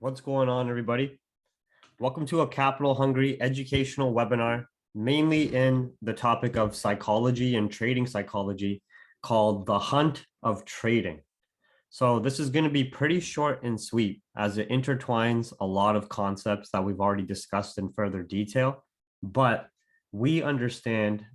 What's going on, everybody? Welcome to a capital hungry educational webinar, mainly in the topic of psychology and trading psychology, called The Hunt of Trading. So this is going to be pretty short and sweet as it intertwines a lot of concepts that we've already discussed in further detail, but we understand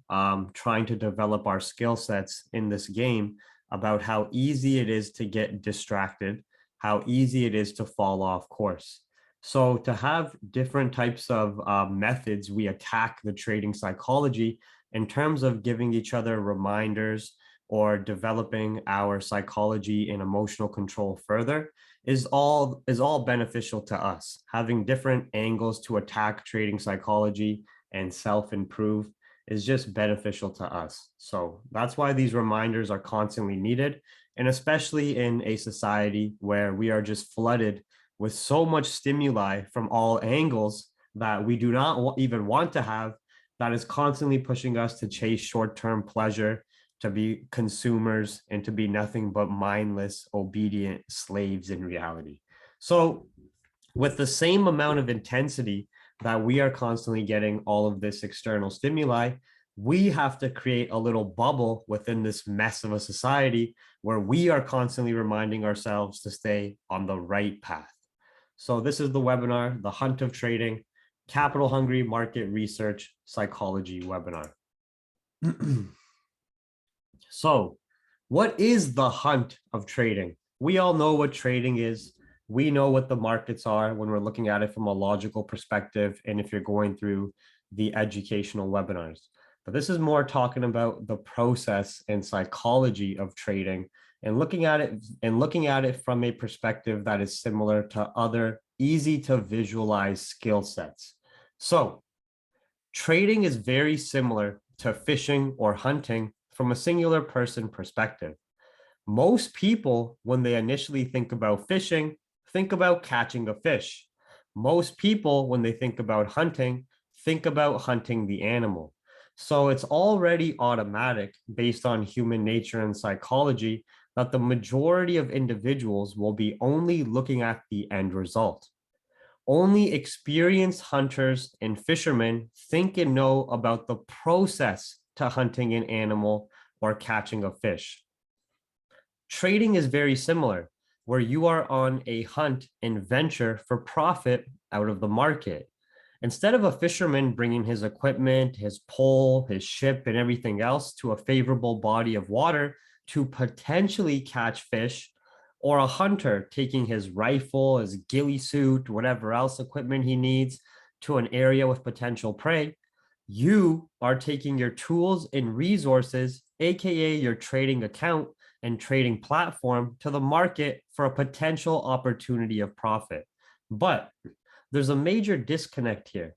trying to develop our skill sets in this game about how easy it is to get distracted, how easy it is to fall off course. So to have different types of methods, we attack the trading psychology in terms of giving each other reminders or developing our psychology and emotional control further is all beneficial to us. Having different angles to attack trading psychology and self-improve is just beneficial to us. So that's why these reminders are constantly needed. And especially in a society where we are just flooded with so much stimuli from all angles that we do not even want to have, that is constantly pushing us to chase short-term pleasure, to be consumers, and to be nothing but mindless, obedient slaves in reality. So with the same amount of intensity that we are constantly getting all of this external stimuli, we have to create a little bubble within this mess of a society where we are constantly reminding ourselves to stay on the right path. So this is the webinar, The Hunt of Trading, Capital Hungry Market Research Psychology webinar. So what is the hunt of trading? We all know what trading is. We know what the markets are when we're looking at it from a logical perspective, and if you're going through the educational webinars. But this is more talking about the process and psychology of trading and looking at it from a perspective that is similar to other easy to visualize skill sets. So trading is very similar to fishing or hunting from a singular person perspective. Most people, when they initially think about fishing, think about catching a fish. Most people, when they think about hunting the animal. So it's already automatic based on human nature and psychology that the majority of individuals will be only looking at the end result. Only experienced hunters and fishermen think and know about the process to hunting an animal or catching a fish. Trading is very similar, where you are on a hunt and venture for profit out of the market. Instead of a fisherman bringing his equipment, his pole, his ship, and everything else to a favorable body of water to potentially catch fish, or a hunter taking his rifle, his ghillie suit, whatever else equipment he needs to an area with potential prey, you are taking your tools and resources, aka your trading account and trading platform, to the market for a potential opportunity of profit. But there's a major disconnect here.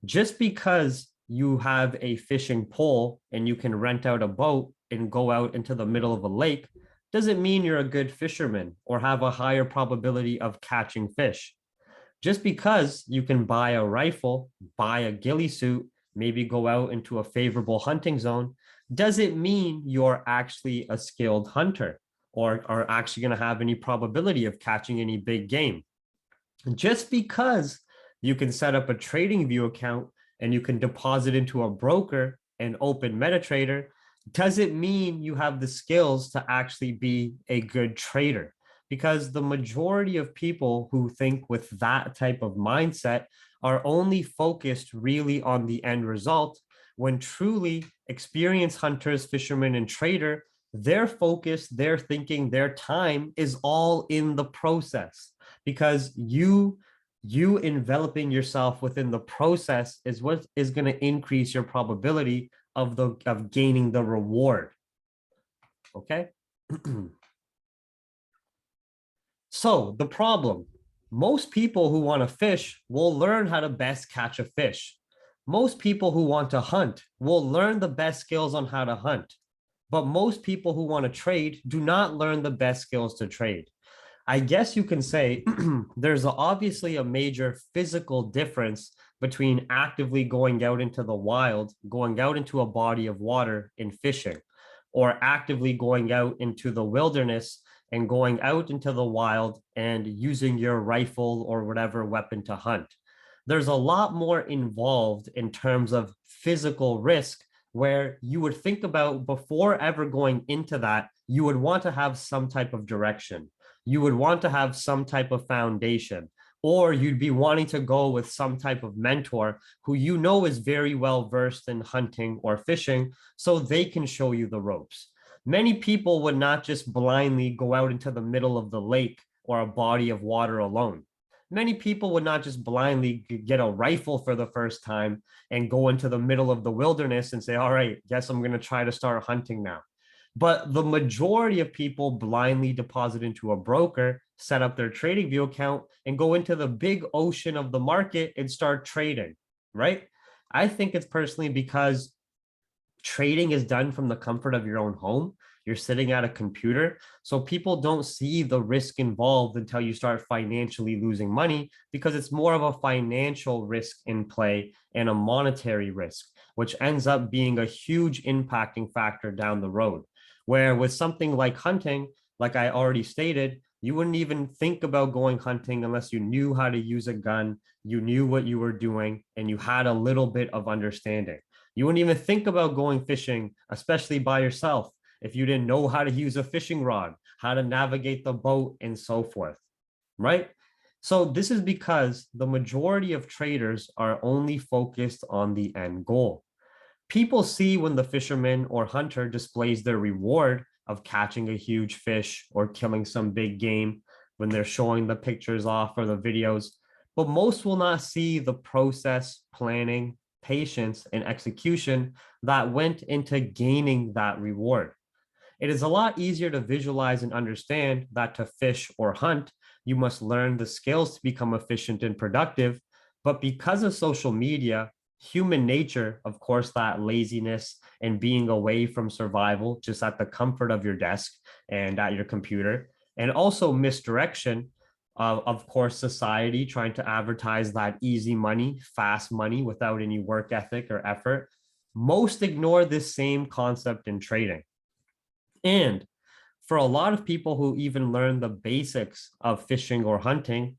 Just because you have a fishing pole and you can rent out a boat and go out into the middle of a lake doesn't mean you're a good fisherman or have a higher probability of catching fish. Just because you can buy a rifle, buy a ghillie suit, maybe go out into a favorable hunting zone, doesn't mean you're actually a skilled hunter or are actually going to have any probability of catching any big game. Just because you can set up a trading view account and you can deposit into a broker and open MetaTrader doesn't mean you have the skills to actually be a good trader, because the majority of people who think with that type of mindset are only focused really on the end result, when truly experienced hunters, fishermen, and trader, their focus, their thinking, their time is all in the process, because you enveloping yourself within the process is what is going to increase your probability of gaining the reward. Okay. So the problem, most people who want to fish will learn how to best catch a fish. Most people who want to hunt will learn the best skills on how to hunt. But most people who want to trade do not learn the best skills to trade. I guess you can say there's obviously a major physical difference between actively going out into the wild, going out into a body of water and fishing, or actively going out into the wilderness and going out into the wild and using your rifle or whatever weapon to hunt. There's a lot more involved in terms of physical risk where you would think about before ever going into that, you would want to have some type of direction. You would want to have some type of foundation, or you'd be wanting to go with some type of mentor who you know is very well versed in hunting or fishing so they can show you the ropes. Many people would not just blindly go out into the middle of the lake or a body of water alone. Many people would not just blindly get a rifle for the first time and go into the middle of the wilderness and say, all right, guess I'm going to try to start hunting now. But the majority of people blindly deposit into a broker, set up their trading view account, and go into the big ocean of the market and start trading, right? I think it's personally because trading is done from the comfort of your own home. You're sitting at a computer. So people don't see the risk involved until you start financially losing money because it's more of a financial risk in play and a monetary risk, which ends up being a huge impacting factor down the road. Where with something like hunting, like I already stated, you wouldn't even think about going hunting unless you knew how to use a gun, you knew what you were doing, and you had a little bit of understanding. You wouldn't even think about going fishing, especially by yourself, if you didn't know how to use a fishing rod, how to navigate the boat, and so forth, right? So this is because the majority of traders are only focused on the end goal. People see when the fisherman or hunter displays their reward of catching a huge fish or killing some big game when they're showing the pictures off or the videos, but most will not see the process, planning, patience, and execution that went into gaining that reward. It is a lot easier to visualize and understand that to fish or hunt, you must learn the skills to become efficient and productive. But because of social media, human nature, of course, that laziness and being away from survival, just at the comfort of your desk and at your computer, and also misdirection, of course, society trying to advertise that easy money, fast money without any work ethic or effort. Most ignore this same concept in trading. And for a lot of people who even learn the basics of fishing or hunting,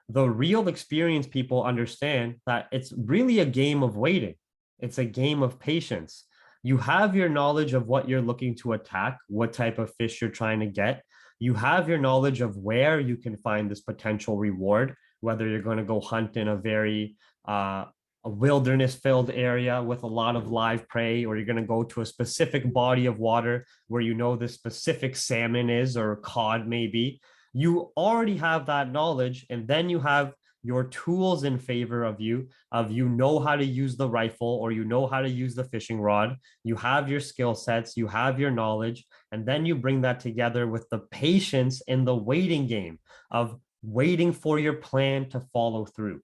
the real experienced people understand that it's really a game of waiting. It's a game of patience. You have your knowledge of what you're looking to attack, what type of fish you're trying to get. You have your knowledge of where you can find this potential reward, whether you're going to go hunt in a very a wilderness filled area with a lot of live prey, or you're going to go to a specific body of water where you know the specific salmon is or cod maybe. You already have that knowledge, and then you have your tools in favor of you know how to use the rifle or you know how to use the fishing rod. You have your skill sets, you have your knowledge, and then you bring that together with the patience in the waiting game of waiting for your plan to follow through,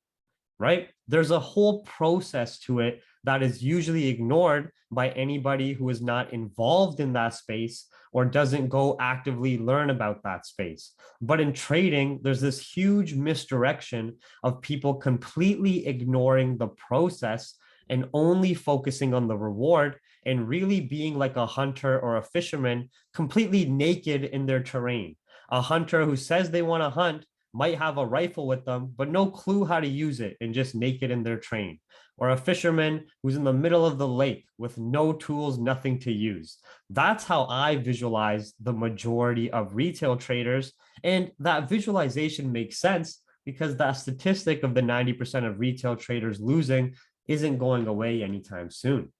right? There's a whole process to it that is usually ignored by anybody who is not involved in that space or doesn't go actively learn about that space. But in trading, there's this huge misdirection of people completely ignoring the process and only focusing on the reward and really being like a hunter or a fisherman, completely naked in their terrain. A hunter who says they want to hunt might have a rifle with them, but no clue how to use it and just naked in their train. Or a fisherman who's in the middle of the lake with no tools, nothing to use. That's how I visualize the majority of retail traders. And that visualization makes sense because that statistic of the 90% of retail traders losing isn't going away anytime soon,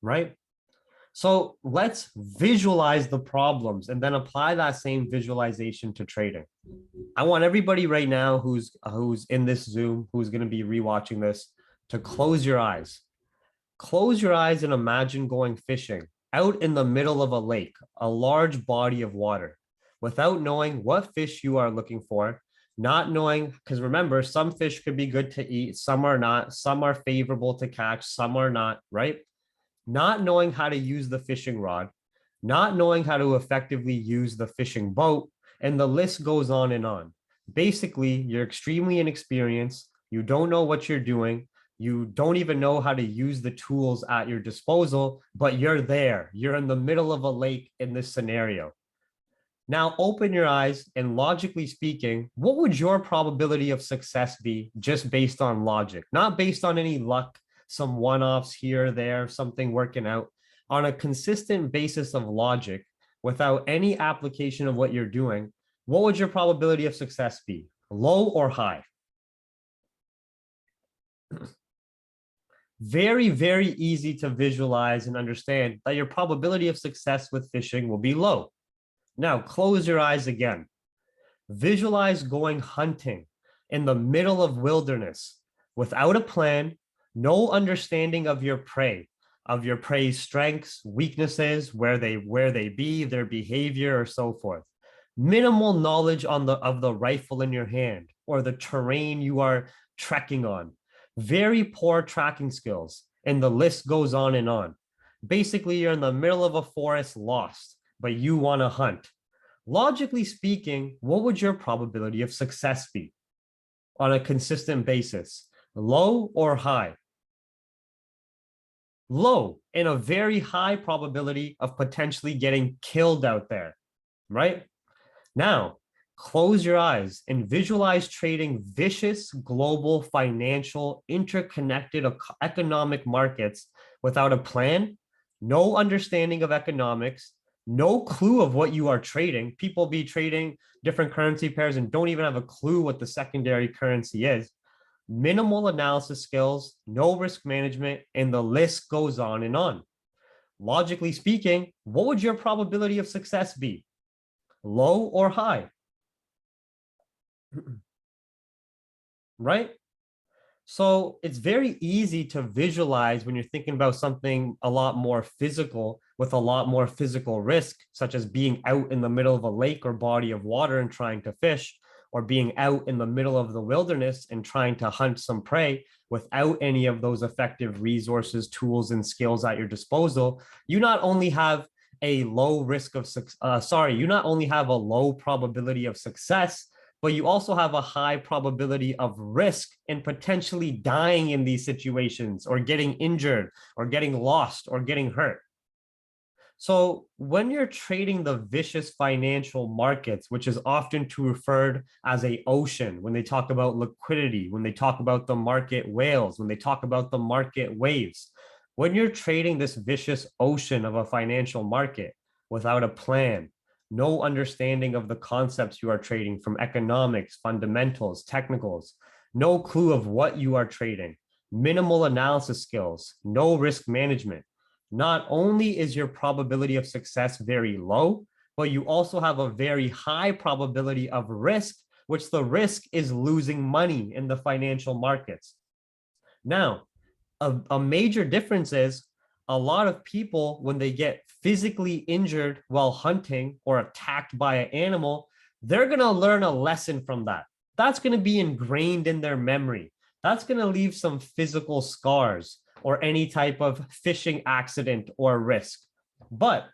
right? So let's visualize the problems and then apply that same visualization to trading. I want everybody right now who's in this Zoom, who's going to be rewatching this, to close your eyes. Close your eyes and imagine going fishing out in the middle of a lake, a large body of water, without knowing what fish you are looking for, not knowing, because remember, some fish could be good to eat, some are not, some are favorable to catch, some are not, right? Not knowing how to use the fishing rod, not knowing how to effectively use the fishing boat, and the list goes on and on. Basically, you're extremely inexperienced. You don't know what you're doing. You don't even know how to use the tools at your disposal, but you're there. You're in the middle of a lake in this scenario. Now open your eyes and logically speaking, what would your probability of success be just based on logic, not based on any luck, some one-offs here or there, something working out on a consistent basis of logic without any application of what you're doing? What would your probability of success be? Low or high? Very, very easy to visualize and understand that your probability of success with fishing will be low. Now, close your eyes again. Visualize going hunting in the middle of wilderness without a plan, no understanding of your prey's strengths, weaknesses, where they be, their behavior, or so forth. Minimal knowledge of the rifle in your hand or the terrain you are trekking on. Very poor tracking skills, and the list goes on and on. Basically, you're in the middle of a forest lost, but you want to hunt. Logically speaking, what would your probability of success be on a consistent basis? Low or high? Low, and a very high probability of potentially getting killed out there, right? Now, close your eyes and visualize trading vicious global financial interconnected economic markets without a plan, no understanding of economics, no clue of what you are trading. People be trading different currency pairs and don't even have a clue what the secondary currency is. Minimal analysis skills, no risk management, and the list goes on and on. Logically speaking, what would your probability of success be? Low or high? Right? So it's very easy to visualize when you're thinking about something a lot more physical with a lot more physical risk, such as being out in the middle of a lake or body of water and trying to fish, or being out in the middle of the wilderness and trying to hunt some prey without any of those effective resources, tools, and skills at your disposal. You not only have a low risk of you not only have a low probability of success, but you also have a high probability of risk and potentially dying in these situations or getting injured or getting lost or getting hurt. So when you're trading the vicious financial markets, which is often referred as a ocean, when they talk about liquidity, when they talk about the market whales, when they talk about the market waves, when you're trading this vicious ocean of a financial market without a plan, no understanding of the concepts you are trading from economics, fundamentals, technicals, no clue of what you are trading, minimal analysis skills, no risk management. Not only is your probability of success very low, but you also have a very high probability of risk, which the risk is losing money in the financial markets. Now, a major difference is a lot of people, when they get physically injured while hunting or attacked by an animal, they're going to learn a lesson from that. That's going to be ingrained in their memory. That's going to leave some physical scars or any type of fishing accident or risk. But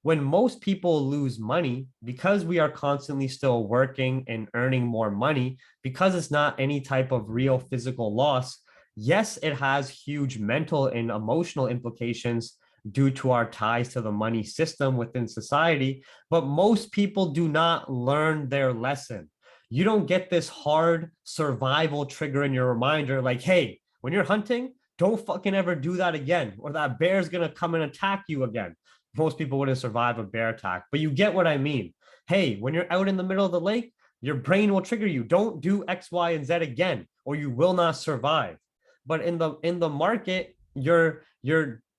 when most people lose money, because we are constantly still working and earning more money, because it's not any type of real physical loss, yes, it has huge mental and emotional implications due to our ties to the money system within society, but most people do not learn their lesson. You don't get this hard survival trigger in your reminder like, hey, when you're hunting, don't fucking ever do that again, or that bear's gonna come and attack you again. Most people wouldn't survive a bear attack, but you get what I mean. Hey, when you're out in the middle of the lake, your brain will trigger you. Don't do X, Y, and Z again, or you will not survive. But in the market, your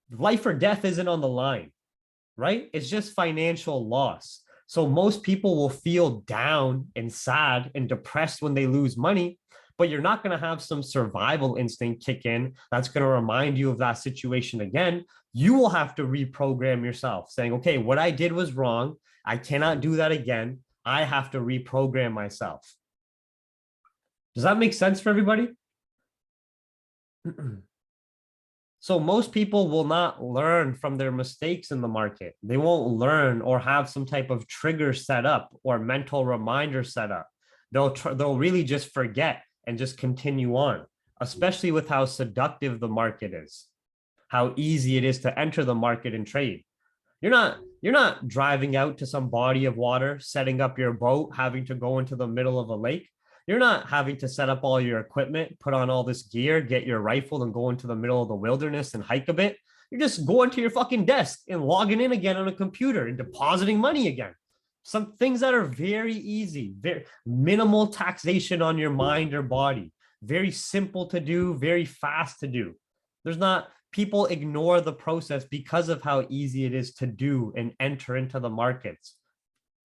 life or death isn't on the line, right? It's just financial loss. So most people will feel down and sad and depressed when they lose money, but you're not going to have some survival instinct kick in that's going to remind you of that situation again. You will have to reprogram yourself saying, okay, what I did was wrong. I cannot do that again. I have to reprogram myself. Does that make sense for everybody? So most people will not learn from their mistakes in the market. They won't learn or have some type of trigger set up or mental reminder set up. They'll really just forget and just continue on, especially with how seductive the market is, how easy it is to enter the market and trade. You're You're not driving out to some body of water, setting up your boat, having to go into the middle of a lake. You're not having to set up all your equipment, put on all this gear, get your rifle and go into the middle of the wilderness and hike a bit. You're just going to your fucking desk and logging in again on a computer and depositing money again. Some things that are very easy, very minimal taxation on your mind or body, very simple to do, very fast to do. There's not, people ignore the process because of how easy it is to do and enter into the markets,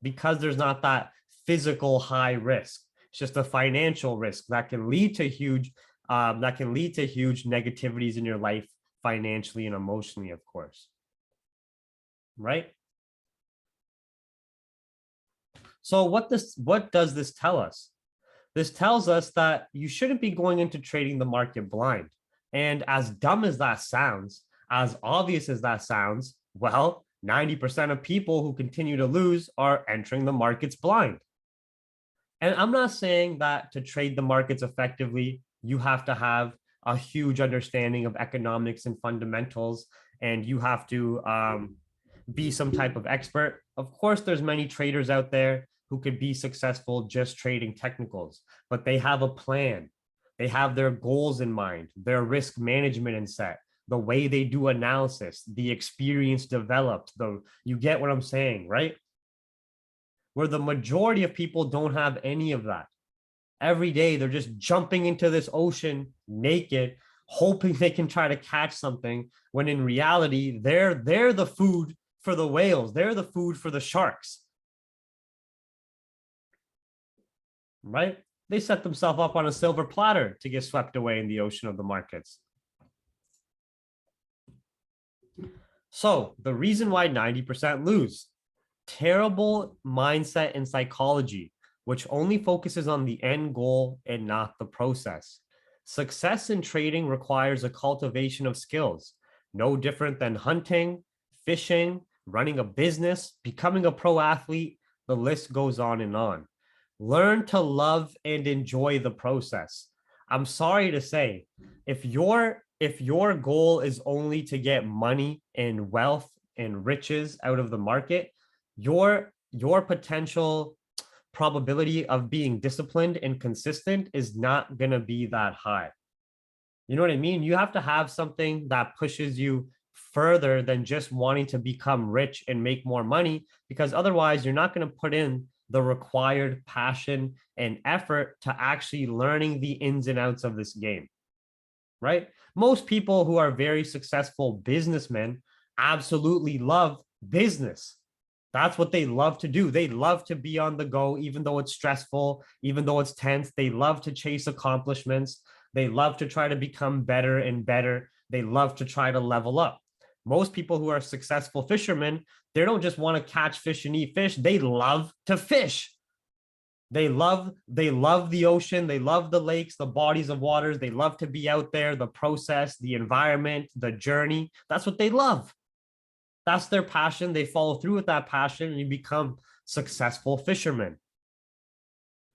because there's not that physical high risk. It's just a financial risk that can lead to huge negativities in your life, financially and emotionally, of course. Right? So what does this tell us? This tells us that you shouldn't be going into trading the market blind. And as dumb as that sounds, as obvious as that sounds, well, 90% of people who continue to lose are entering the markets blind. And I'm not saying that to trade the markets effectively, you have to have a huge understanding of economics and fundamentals, and you have to be some type of expert. Of course, there's many traders out there who could be successful just trading technicals, but they have a plan. They have their goals in mind, their risk management in set, the way they do analysis, the experience developed. You get what I'm saying, right? Where the majority of people don't have any of that. Every day, they're just jumping into this ocean naked, hoping they can try to catch something, when in reality, they're the food for the whales. They're the food for the sharks. Right? They set themselves up on a silver platter to get swept away in the ocean of the markets. So the reason why 90% lose, terrible mindset and psychology, which only focuses on the end goal and not the process. Success in trading requires a cultivation of skills, no different than hunting, fishing, running a business, becoming a pro athlete. The list goes on and on. Learn to love and enjoy the process. I'm sorry to say, if your goal is only to get money and wealth and riches out of the market, your potential probability of being disciplined and consistent is not going to be that high. You know what I mean? You have to have something that pushes you further than just wanting to become rich and make more money, because otherwise you're not going to put in the required passion and effort to actually learning the ins and outs of this game, right? Most people who are very successful businessmen absolutely love business. That's what they love to do. They love to be on the go, even though it's stressful, even though it's tense. They love to chase accomplishments. They love to try to become better and better. They love to try to level up. Most people who are successful fishermen, they don't just want to catch fish and eat fish. They love to fish. They love the ocean. They love the lakes, the bodies of waters. They love to be out there, the process, the environment, the journey. That's what they love. That's their passion. They follow through with that passion and you become successful fishermen,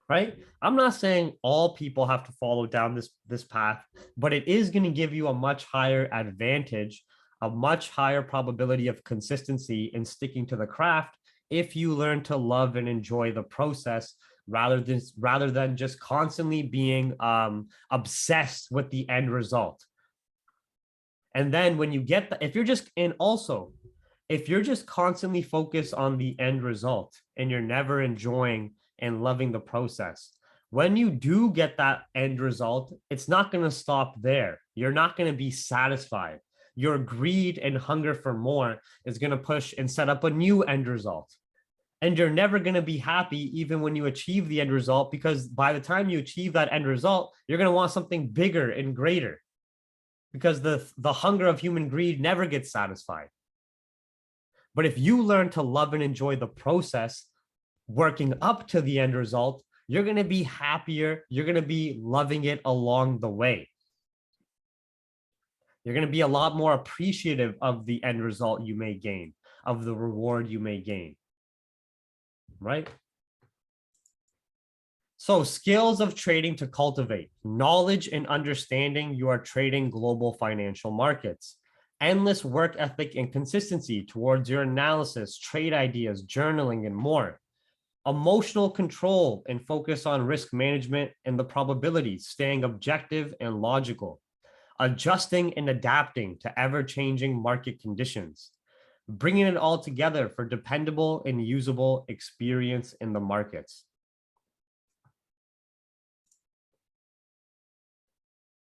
right? I'm not saying all people have to follow down this path, but it is going to give you a much higher advantage, a much higher probability of consistency in sticking to the craft if you learn to love and enjoy the process rather than just constantly being obsessed with the end result. And then when you get if you're just constantly focused on the end result and you're never enjoying and loving the process, when you do get that end result, it's not going to stop there. You're not going to be satisfied. Your greed and hunger for more is going to push and set up a new end result. And you're never going to be happy even when you achieve the end result, because by the time you achieve that end result, you're going to want something bigger and greater, because the hunger of human greed never gets satisfied. But if you learn to love and enjoy the process, working up to the end result, you're going to be happier. You're going to be loving it along the way. You're going to be a lot more appreciative of the end result you may gain, of the reward you may gain, right? So skills of trading to cultivate: knowledge and understanding you are trading global financial markets, endless work ethic and consistency towards your analysis, trade ideas, journaling, and more. Emotional control and focus on risk management and the probabilities, staying objective and logical, adjusting and adapting to ever-changing market conditions, bringing it all together for dependable and usable experience in the markets.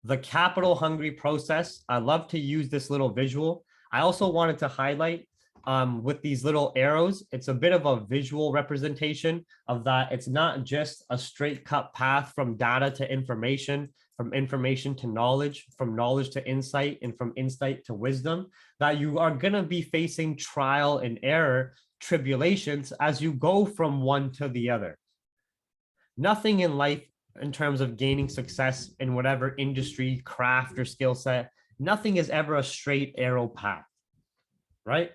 The capital hungry process. I love to use this little visual. I also wanted to highlight with these little arrows, it's a bit of a visual representation of that. It's not just a straight cut path from data to information, from information to knowledge, from knowledge to insight, and from insight to wisdom, that you are going to be facing trial and error tribulations as you go from one to the other. Nothing in life in terms of gaining success in whatever industry, craft, or skill set, nothing is ever a straight arrow path, right?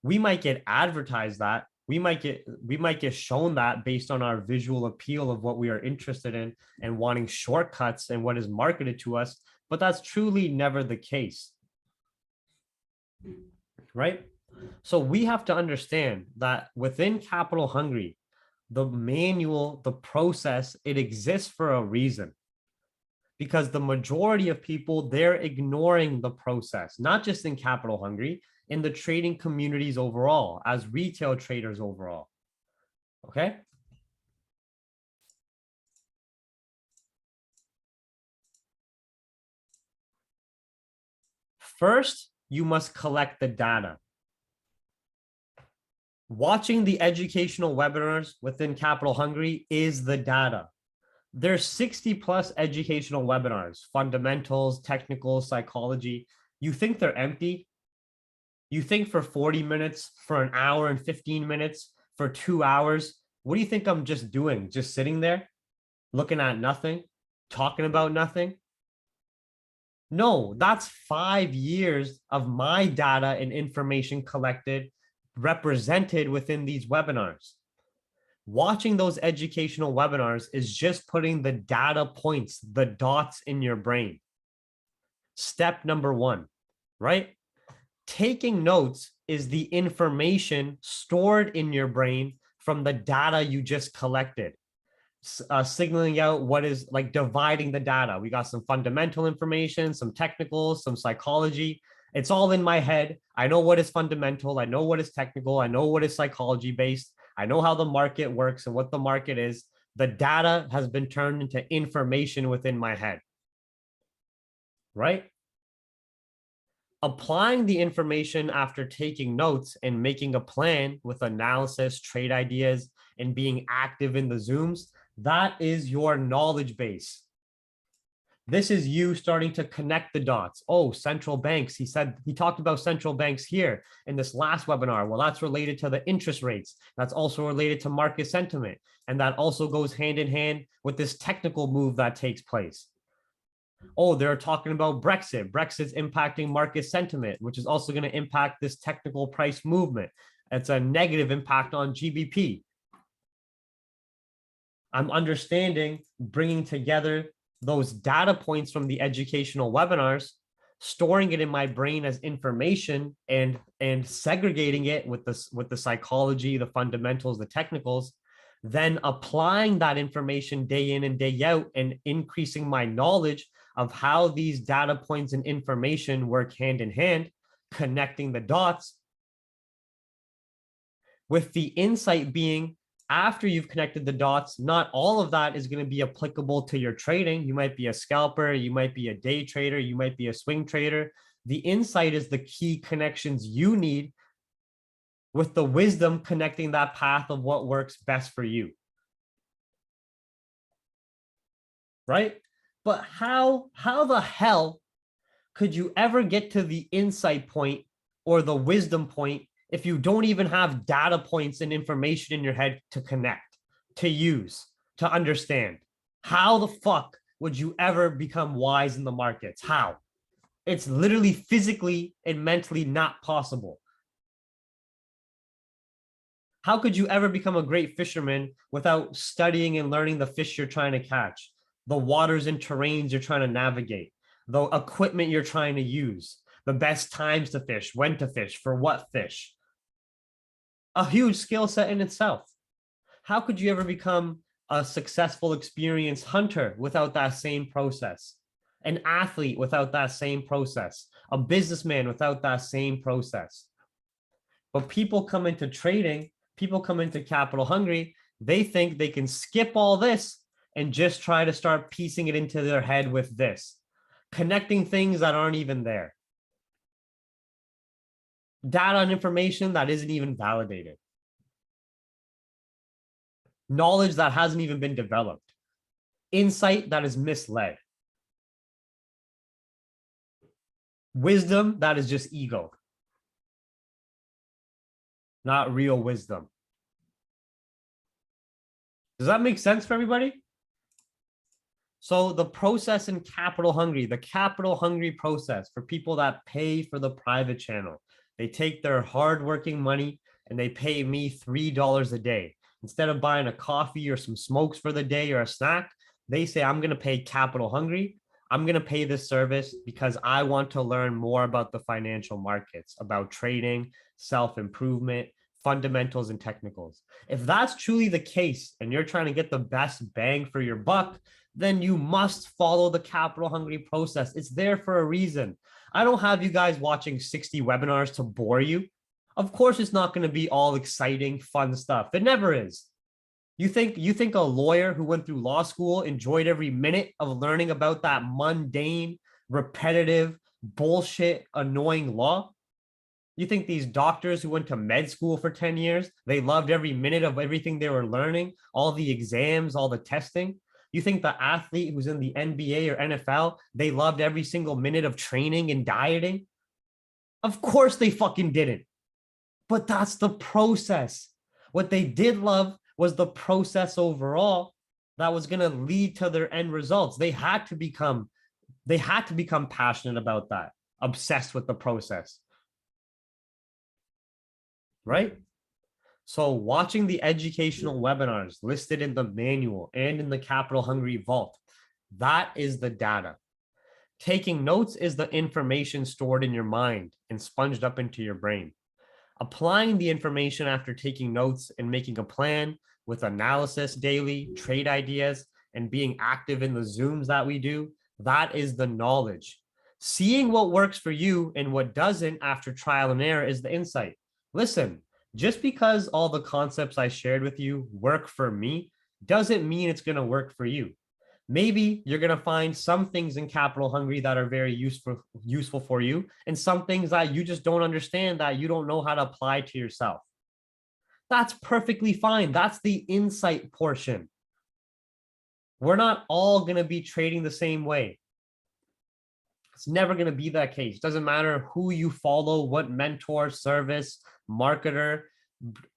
We might get advertised that, we might get shown that based on our visual appeal of what we are interested in and wanting shortcuts and what is marketed to us, but that's truly never the case, right? So we have to understand that within Capital Hungry, the manual, the process, it exists for a reason. Because the majority of people, they're ignoring the process, not just in Capital Hungry, in the trading communities overall, as retail traders overall. Okay. First, you must collect the data. Watching the educational webinars within Capital Hungry is the data. There's 60 plus educational webinars, fundamentals, technical, psychology. You think they're empty? You think for 40 minutes, for an hour and 15 minutes, for 2 hours, what do you think I'm just doing? Just sitting there, looking at nothing, talking about nothing? No, that's 5 years of my data and information collected, represented within these webinars. Watching those educational webinars is just putting the data points, the dots in your brain. Step number 1, right? Taking notes is the information stored in your brain from the data you just collected. Signaling out what is, like, dividing the data. We got some fundamental information, some technical, some psychology. It's all in my head. I know what is fundamental. I know what is technical. I know what is psychology based. I know how the market works and what the market is. The data has been turned into information within my head, right? Applying the information after taking notes and making a plan with analysis, trade ideas, and being active in the Zooms, that is your knowledge base. This is you starting to connect the dots. Oh, central banks. He talked about central banks here in this last webinar. Well, that's related to the interest rates. That's also related to market sentiment. And that also goes hand in hand with this technical move that takes place. Oh, they're talking about Brexit. Brexit's impacting market sentiment, which is also going to impact this technical price movement. It's a negative impact on GBP. I'm understanding, bringing together those data points from the educational webinars, storing it in my brain as information, and segregating it with the psychology, the fundamentals, the technicals, then applying that information day in and day out and increasing my knowledge of how these data points and information work hand in hand, connecting the dots, with the insight being, after you've connected the dots, not all of that is going to be applicable to your trading. You might be a scalper, you might be a day trader, you might be a swing trader. The insight is the key connections you need, with the wisdom connecting that path of what works best for you. Right? But how the hell could you ever get to the insight point or the wisdom point if you don't even have data points and information in your head to connect, to use, to understand? How the fuck would you ever become wise in the markets? How? It's literally physically and mentally not possible. How could you ever become a great fisherman without studying and learning the fish you're trying to catch, the waters and terrains you're trying to navigate, the equipment you're trying to use, the best times to fish, when to fish, for what fish. A huge skill set in itself. How could you ever become a successful, experienced hunter without that same process? An athlete without that same process? A businessman without that same process? But people come into trading, people come into capital hungry, they think they can skip all this and just try to start piecing it into their head with this, connecting things that aren't even there. Data and information that isn't even validated. Knowledge that hasn't even been developed. Insight that is misled. Wisdom that is just ego. Not real wisdom. Does that make sense for everybody? So the process in capital hungry, the capital hungry process for people that pay for the private channel, they take their hardworking money and they pay me $3 a day. Instead of buying a coffee or some smokes for the day or a snack, they say, I'm going to pay capital hungry. I'm going to pay this service because I want to learn more about the financial markets, about trading, self-improvement, fundamentals, and technicals. If that's truly the case and you're trying to get the best bang for your buck, then you must follow the capital hungry process. It's there for a reason. I don't have you guys watching 60 webinars to bore you. Of course, it's not going to be all exciting, fun stuff. It never is. You think a lawyer who went through law school enjoyed every minute of learning about that mundane, repetitive, bullshit, annoying law? You think these doctors who went to med school for 10 years, they loved every minute of everything they were learning, all the exams, all the testing? You think the athlete who's in the NBA or NFL, they loved every single minute of training and dieting? Of course they fucking didn't. But that's the process. What they did love was the process overall that was going to lead to their end results. They had to become passionate about that, obsessed with the process. Right? So watching the educational webinars listed in the manual and in the Capital Hungry Vault, that is the data. Taking notes is the information stored in your mind and sponged up into your brain. Applying the information after taking notes and making a plan with analysis daily, trade ideas, and being active in the Zooms that we do, that is the knowledge. Seeing what works for you and what doesn't after trial and error is the insight. Listen, just because all the concepts I shared with you work for me doesn't mean it's going to work for you. Maybe you're going to find some things in capital hungry that are very useful for you, and some things that you just don't understand, that you don't know how to apply to yourself. That's perfectly fine. That's the insight portion. We're not all going to be trading the same way. It's never going to be that case. Doesn't matter who you follow, what mentor, service, marketer,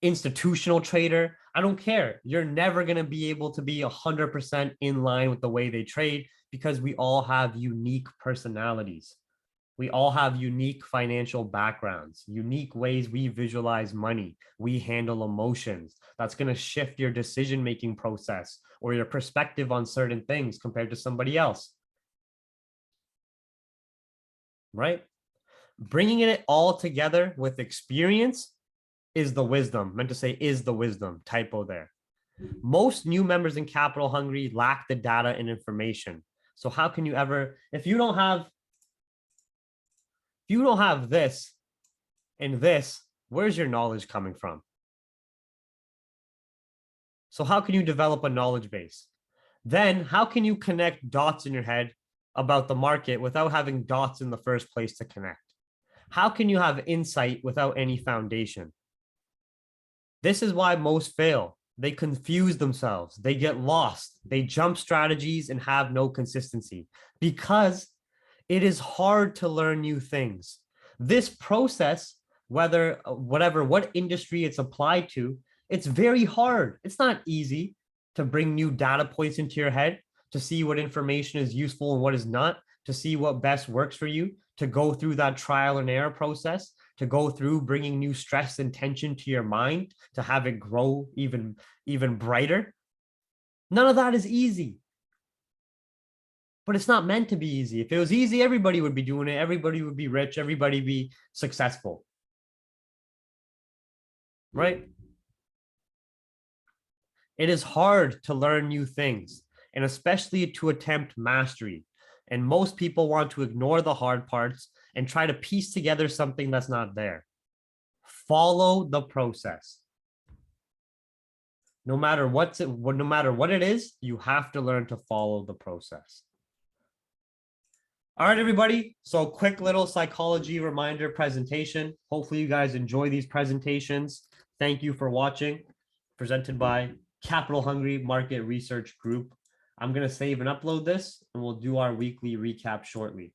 institutional trader. I don't care. You're never going to be able to be 100% in line with the way they trade, because we all have unique personalities. We all have unique financial backgrounds, unique ways we visualize money, we handle emotions. That's going to shift your decision-making process or your perspective on certain things compared to somebody else. Right? Bringing it all together with experience is the wisdom. Meant to say is the wisdom. Typo there. Most new members in Capital Hungry lack the data and information. So how can you ever, if you don't have this and this, where's your knowledge coming from? So how can you develop a knowledge base? Then how can you connect dots in your head about the market without having dots in the first place to connect? How can you have insight without any foundation? This is why most fail. They confuse themselves. They get lost. They jump strategies and have no consistency, because it is hard to learn new things. This process, what industry it's applied to, it's very hard. It's not easy to bring new data points into your head, to see what information is useful and what is not, to see what best works for you, to go through that trial and error process, to go through bringing new stress and tension to your mind, to have it grow even brighter. None of that is easy. but it's not meant to be easy. If it was easy, everybody would be doing it. Everybody would be rich. Everybody be successful, right? It is hard to learn new things, and especially to attempt mastery. And most people want to ignore the hard parts and try to piece together something that's not there. Follow the process. No matter no matter what it is, you have to learn to follow the process. All right, everybody. So quick little psychology reminder presentation. Hopefully you guys enjoy these presentations. Thank you for watching. Presented by Capital Hungry Market Research Group. I'm going to save and upload this, and we'll do our weekly recap shortly.